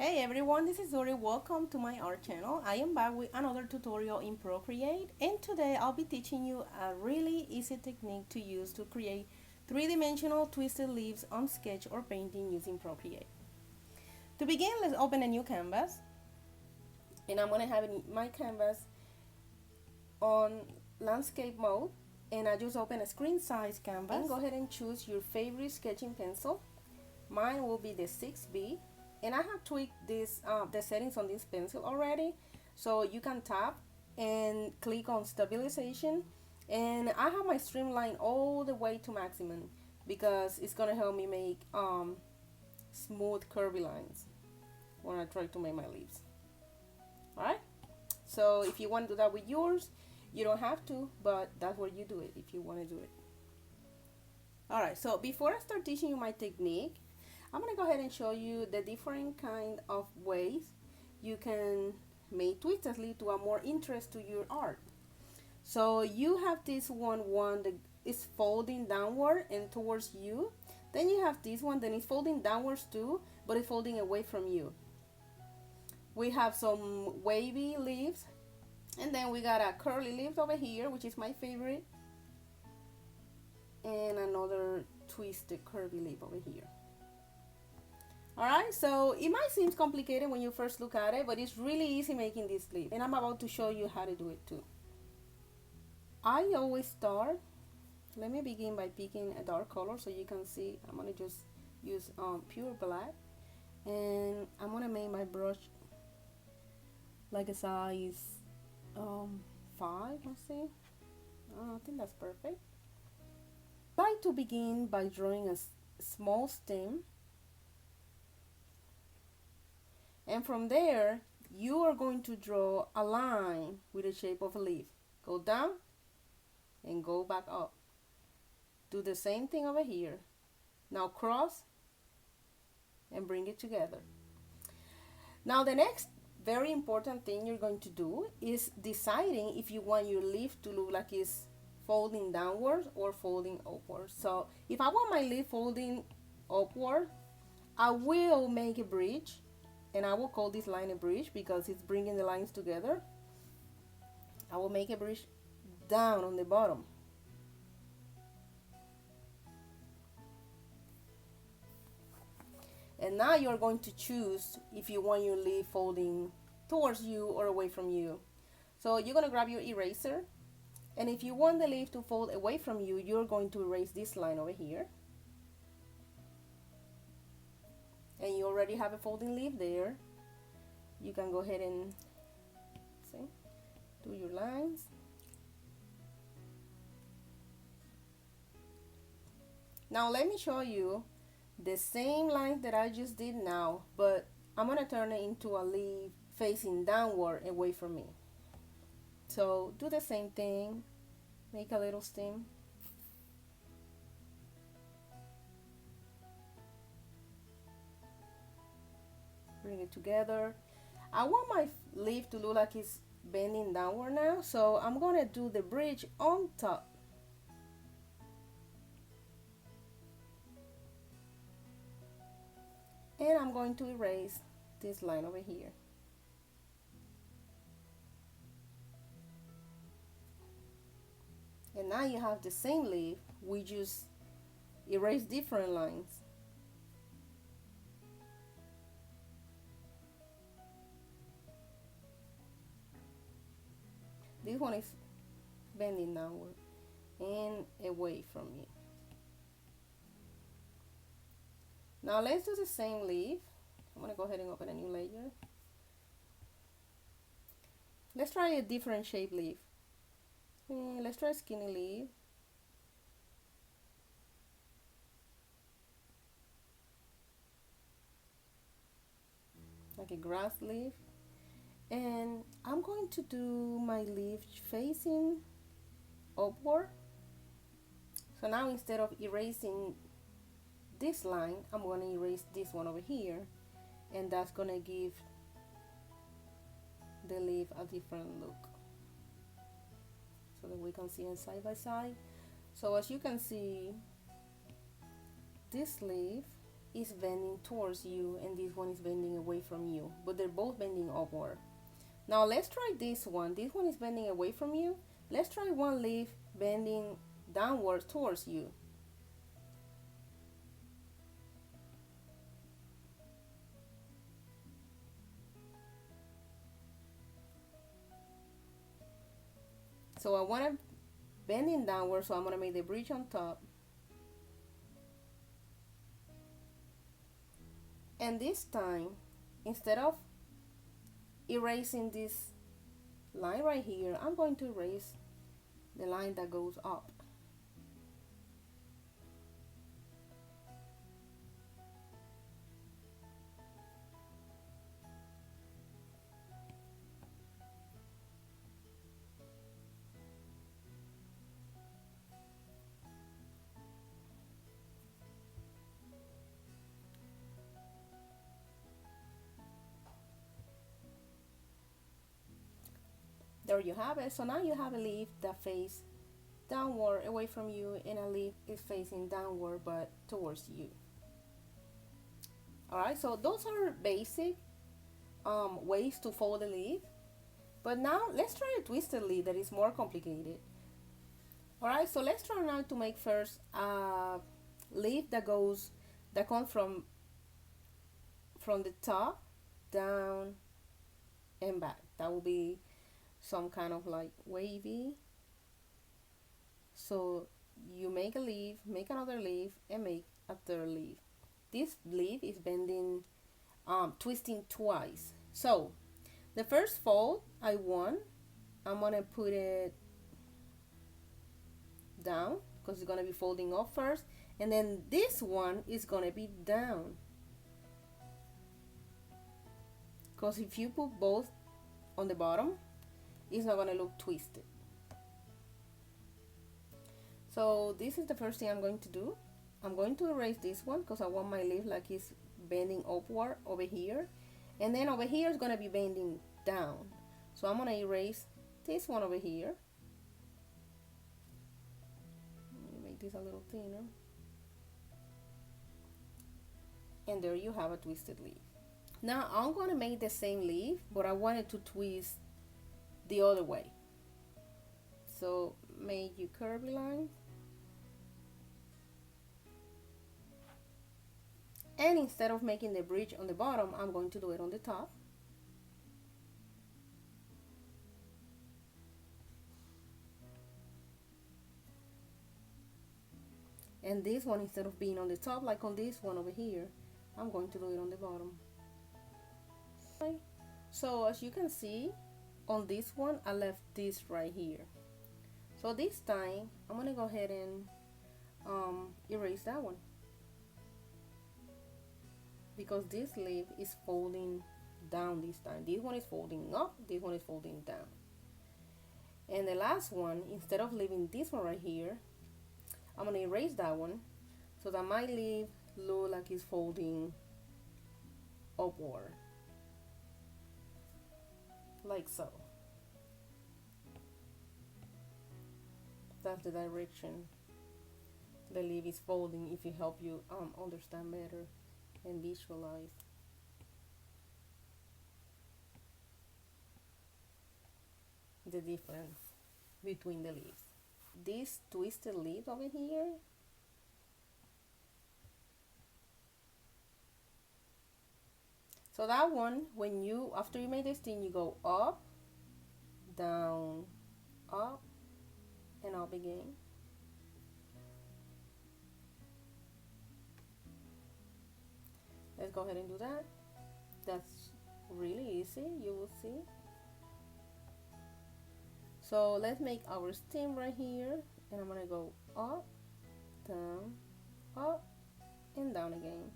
Hey everyone, this is Zuri. Welcome to my art channel. I am back with another tutorial in Procreate, and today I'll be teaching you a really easy technique to use to create three-dimensional twisted leaves on sketch or painting using Procreate. To begin, let's open a new canvas, and I'm going to have my canvas on landscape mode, and I just open a screen size canvas and go ahead and choose your favorite sketching pencil. Mine will be the 6B. And I have tweaked this the settings on this pencil already, so you can tap and click on stabilization, and I have my streamline all the way to maximum because it's gonna help me make smooth curvy lines when I try to make my leaves. Alright, so if you want to do that with yours, you don't have to, but that's where you do it if you want to do it. Alright, so before I start teaching you my technique, I'm going to go ahead and show you the different kind of ways you can make twisted leaf to a more interest to your art. So you have this one that is folding downward and towards you. Then you have this one that is folding downwards too, but it's folding away from you. We have some wavy leaves, and then we got a curly leaf over here, which is my favorite, and another twisted curvy leaf over here. Alright, so it might seem complicated when you first look at it, but it's really easy making this leaf, and I'm about to show you how to do it too. I always start, let me begin by picking a dark color so you can see. I'm going to just use pure black, and I'm going to make my brush like a size 5, let's see. I think that's perfect. I like to begin by drawing a small stem. And from there, you are going to draw a line with the shape of a leaf. Go down and go back up. Do the same thing over here. Now cross and bring it together. Now the next very important thing you're going to do is deciding if you want your leaf to look like it's folding downwards or folding upwards. So if I want my leaf folding upward, I will make a bridge. And I will call this line a bridge because it's bringing the lines together. I will make a bridge down on the bottom. And now you're going to choose if you want your leaf folding towards you or away from you. So you're going to grab your eraser. And if you want the leaf to fold away from you, you're going to erase this line over here. And you already have a folding leaf there. You can go ahead and see, do your lines. Now let me show you the same lines that I just did now, but I'm gonna turn it into a leaf facing downward away from me. So do the same thing, make a little stem. Bring it together. I want my leaf to look like it's bending downward now, so I'm gonna do the bridge on top. And I'm going to erase this line over here. And now you have the same leaf, we just erase different lines. This one is bending downward and away from you. Now let's do the same leaf. I'm going to go ahead and open a new layer. Let's try a different shape leaf. Let's try a skinny leaf. Like a grass leaf. And I'm going to do my leaf facing upward. So now instead of erasing this line, I'm going to erase this one over here, and that's going to give the leaf a different look so that we can see it side by side. So as you can see, this leaf is bending towards you and this one is bending away from you, but they're both bending upward. Now let's try this one. This one is bending away from you. Let's try one leaf bending downward towards you. So I want to bending downward, so I'm going to make the bridge on top. And this time, instead of erasing this line right here, I'm going to erase the line that goes up. There you have it. So now you have a leaf that faces downward away from you and a leaf is facing downward but towards you. Alright, so those are basic ways to fold a leaf. But now let's try a twisted leaf that is more complicated. Alright, so let's try now to make first a leaf that comes from the top down and back. That will be some kind of like wavy. So you make a leaf, make another leaf, and make a third leaf. This leaf is bending, twisting twice. So the first fold I'm gonna put it down because it's gonna be folding up first, and then this one is gonna be down. Because if you put both on the bottom, it's not gonna look twisted. So this is the first thing I'm going to do. I'm going to erase this one because I want my leaf like it's bending upward over here, and then over here is gonna be bending down. So I'm gonna erase this one over here. Let me make this a little thinner. And there you have a twisted leaf. Now I'm gonna make the same leaf, but I want it to twist the other way. So make your curvy line, and instead of making the bridge on the bottom, I'm going to do it on the top. And this one, instead of being on the top like on this one over here, I'm going to do it on the bottom. Okay. So as you can see, on this one I left this right here. So this time I'm gonna go ahead and erase that one, because this leaf is folding down this time. This one is folding up, this one is folding down. And the last one, instead of leaving this one right here, I'm gonna erase that one so that my leaf look like it's folding upward, like so. That's the direction the leaf is folding, if it helps you understand better and visualize. The difference between the leaves. This twisted leaf over here, so that one, when you, after you make this thing, you go up, down, up, and up again. Let's go ahead and do that. That's really easy, you will see. So let's make our stem right here, and I'm gonna go up, and down again.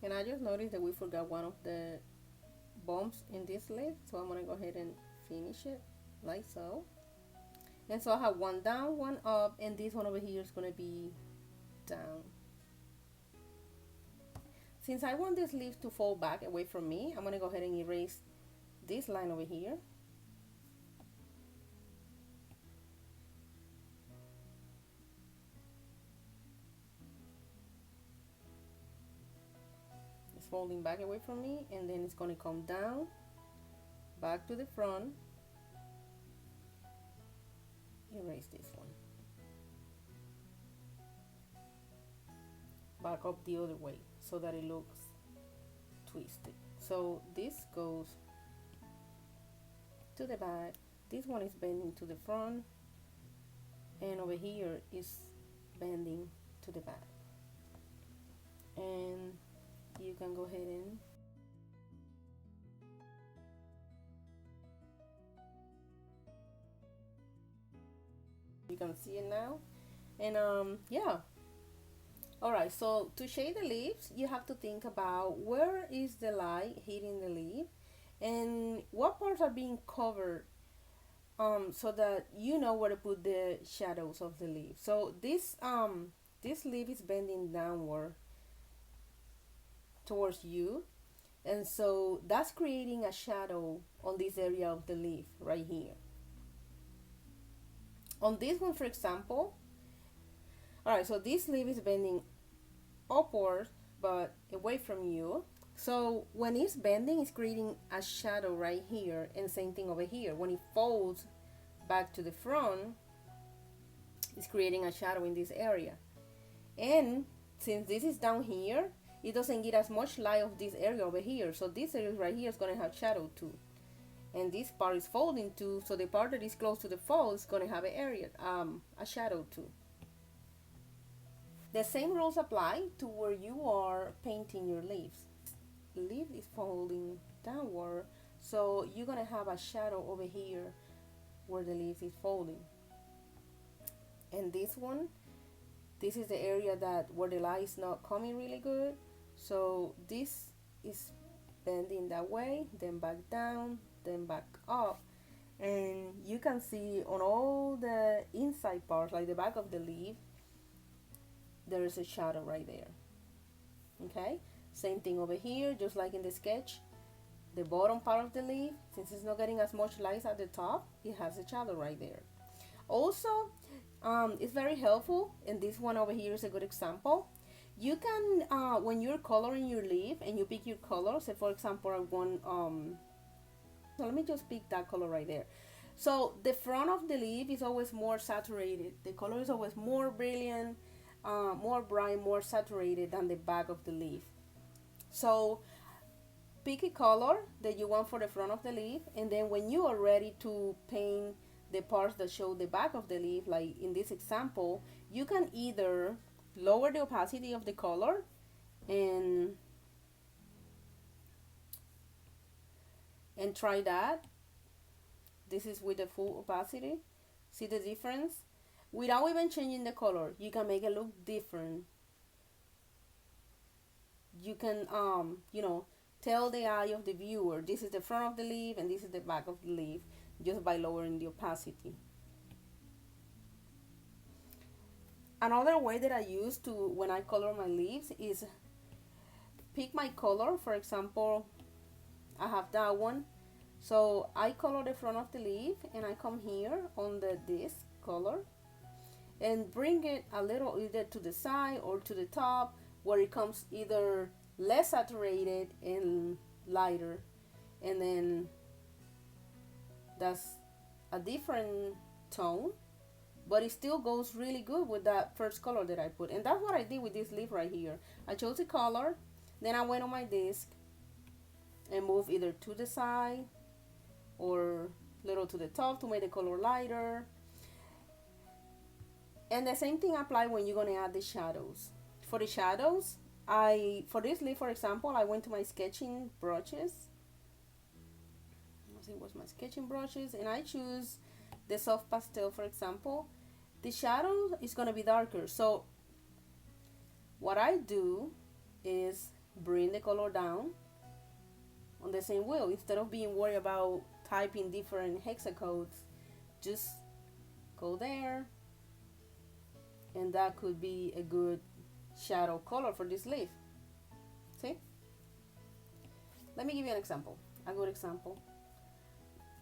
And I just noticed that we forgot one of the bumps in this leaf, so I'm gonna go ahead and finish it like so. And so I have one down, one up, and this one over here is gonna be down. Since I want this leaf to fall back away from me, I'm gonna go ahead and erase this line over here. It's folding back away from me, and then it's gonna come down, back to the front, erase this one, back up the other way so that it looks twisted. So this goes to the back, this one is bending to the front, and over here is bending to the back. And you can go ahead and you can see it now. And yeah. Alright, so to shade the leaves, you have to think about where is the light hitting the leaf and what parts are being covered, so that you know where to put the shadows of the leaf. So this leaf is bending downward towards you, and so that's creating a shadow on this area of the leaf right here. On this one, for example, alright, so this leaf is bending upward but away from you. So when it's bending, it's creating a shadow right here, and same thing over here. When it folds back to the front, it's creating a shadow in this area. And since this is down here, it doesn't get as much light of this area over here. So this area right here is going to have shadow too. And this part is folding too, so the part that is close to the fold is going to have an area, a shadow too. The same rules apply to where you are painting your leaves. The leaf is folding downward, so you're going to have a shadow over here where the leaf is folding. And this one, this is the area that where the light is not coming really good. So this is bending that way, then back down, then back up. And you can see on all the inside parts, like the back of the leaf, there is a shadow right there. Okay, same thing over here, just like in the sketch. The bottom part of the leaf, since it's not getting as much light at the top, it has a shadow right there. Also, it's very helpful, and this one over here is a good example. You can, when you're coloring your leaf and you pick your color, say for example I want, so let me just pick that color right there. So the front of the leaf is always more saturated. The color is always more brilliant, more bright, more saturated than the back of the leaf. So pick a color that you want for the front of the leaf, and then when you are ready to paint the parts that show the back of the leaf, like in this example, you can either lower the opacity of the color and try that. This is with the full opacity. See the difference? Without even changing the color, you can make it look different. You can you know, tell the eye of the viewer this is the front of the leaf and this is the back of the leaf, just by lowering the opacity. Another way that I use to, when I color my leaves, is pick my color. For example, I have that one, so I color the front of the leaf, and I come here on this color and bring it a little either to the side or to the top, where it comes either less saturated and lighter, and then that's a different tone, but it still goes really good with that first color that I put. And that's what I did with this leaf right here. I chose a color, then I went on my disc and moved either to the side or little to the top to make the color lighter. And the same thing applies when you're going to add the shadows. For the shadows, for this leaf, for example, I went to my sketching brushes. It was my sketching brushes, and I choose the soft pastel. For example, the shadow is going to be darker, so what I do is bring the color down on the same wheel. Instead of being worried about typing different hexacodes, just go there, and that could be a good shadow color for this leaf. See? Let me give you an example, a good example.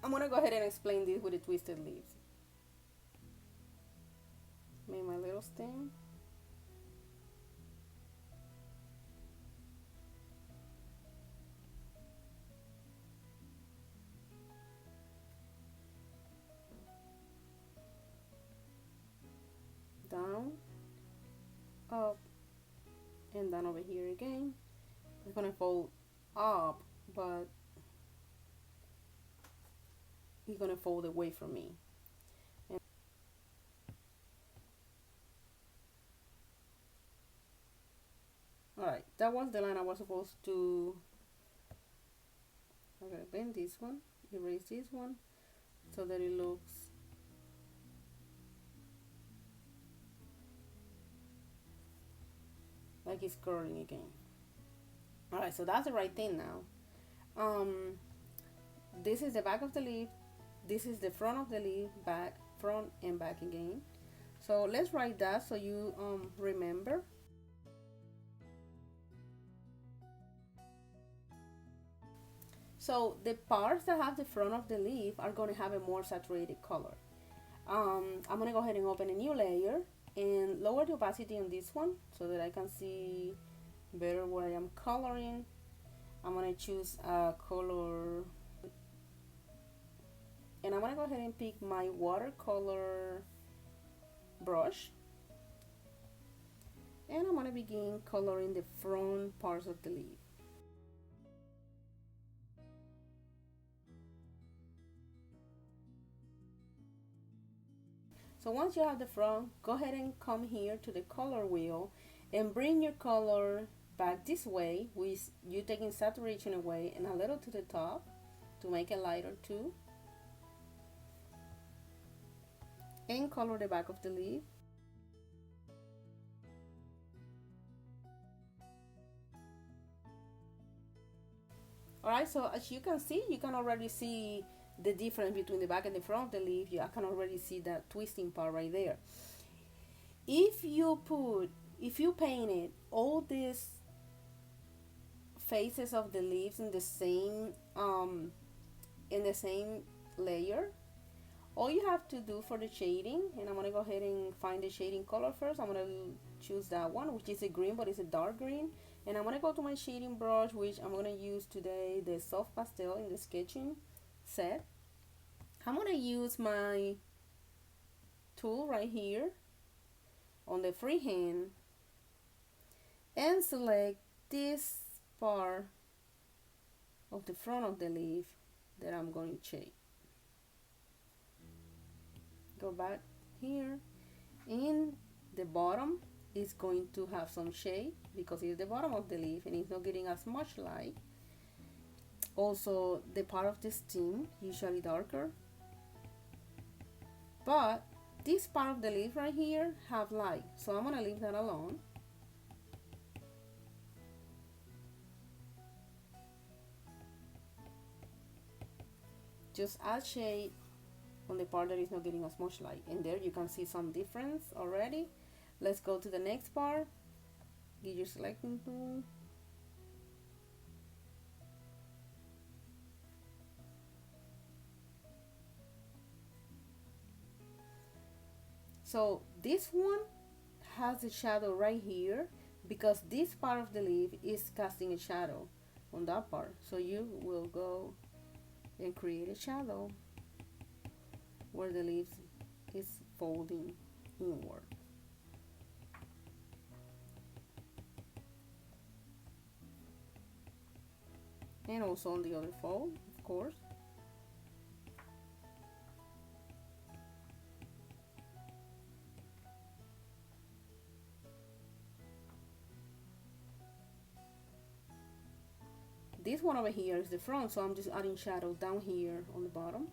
I'm gonna go ahead and explain this with the twisted leaves. Make my little stem. Down, up, and down over here again. It's gonna fold up, but it's gonna fold away from me. Alright, that was the line I was supposed to. I'm gonna bend this one, erase this one, so that it looks like it's curling again. Alright, so that's the right thing now. This is the back of the leaf, this is the front of the leaf, back, front, and back again. So let's write that so you remember. So the parts that have the front of the leaf are going to have a more saturated color. I'm going to go ahead and open a new layer and lower the opacity on this one so that I can see better where I am coloring. I'm going to choose a color, and I'm going to go ahead and pick my watercolor brush, and I'm going to begin coloring the front parts of the leaf. So once you have the front, go ahead and come here to the color wheel and bring your color back this way, with you taking saturation away and a little to the top to make it lighter too. And color the back of the leaf. Alright, so as you can see, you can already see the difference between the back and the front of the leaf. I can already see that twisting part right there. If you painted all these faces of the leaves in the same layer, all you have to do for the shading, and I'm gonna go ahead and find the shading color first. I'm gonna choose that one, which is a green, but it's a dark green. And I'm gonna go to my shading brush, which I'm gonna use today, the soft pastel in the sketching set. I'm gonna use my tool right here on the freehand and select this part of the front of the leaf that I'm going to shade. Go back here, and the bottom is going to have some shade because it's the bottom of the leaf and it's not getting as much light. Also, the part of the stem usually darker, but this part of the leaf right here have light, so I'm gonna leave that alone. Just add shade on the part that is not getting as much light, and there you can see some difference already. Let's go to the next part. Get your selecting tool. So this one has a shadow right here because this part of the leaf is casting a shadow on that part. So you will go and create a shadow where the leaf is folding inward. And also on the other fold, of course. This one over here is the front, so I'm just adding shadow down here on the bottom.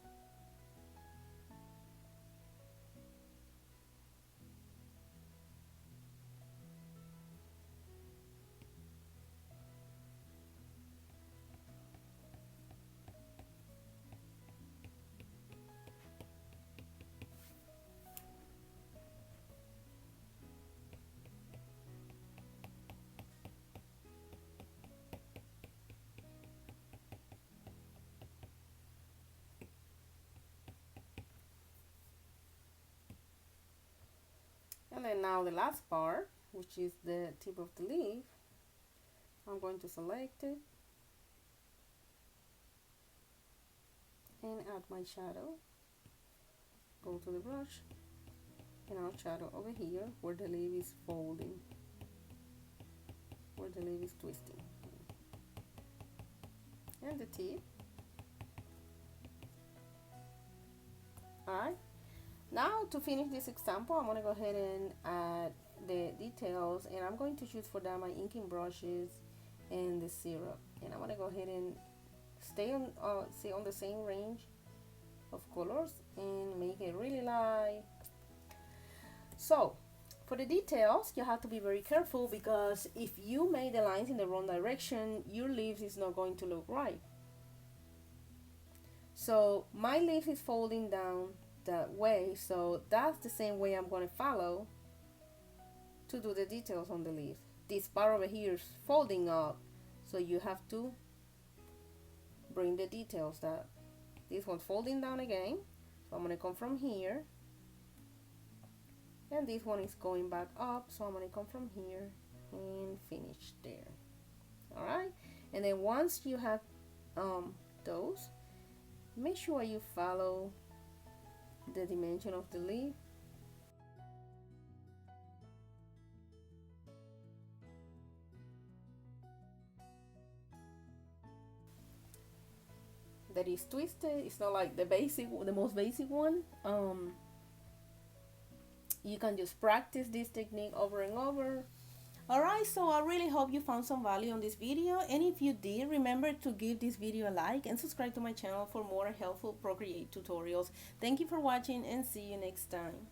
then now the last part, which is the tip of the leaf, I'm going to select it and add my shadow. Go to the brush and I'll shadow over here where the leaf is folding, where the leaf is twisting, and the tip. Alright, now to finish this example, I'm going to go ahead and add the details, and I'm going to choose for that my inking brushes and the syrup, and I'm going to go ahead and stay on the same range of colors and make it really light. So for the details, you have to be very careful, because if you make the lines in the wrong direction, your leaf is not going to look right. So my leaf is folding down that way, so that's the same way I'm going to follow to do the details on the leaf. This part over here is folding up, so you have to bring the details that this one's folding down again. So I'm going to come from here, and this one is going back up, so I'm going to come from here and finish there. Alright, and then once you have those, make sure you follow the dimension of the leaf. That is twisted. It's not like the most basic one. You can just practice this technique over and over. Alright, so I really hope you found some value on this video, and if you did, remember to give this video a like and subscribe to my channel for more helpful Procreate tutorials. Thank you for watching, and see you next time.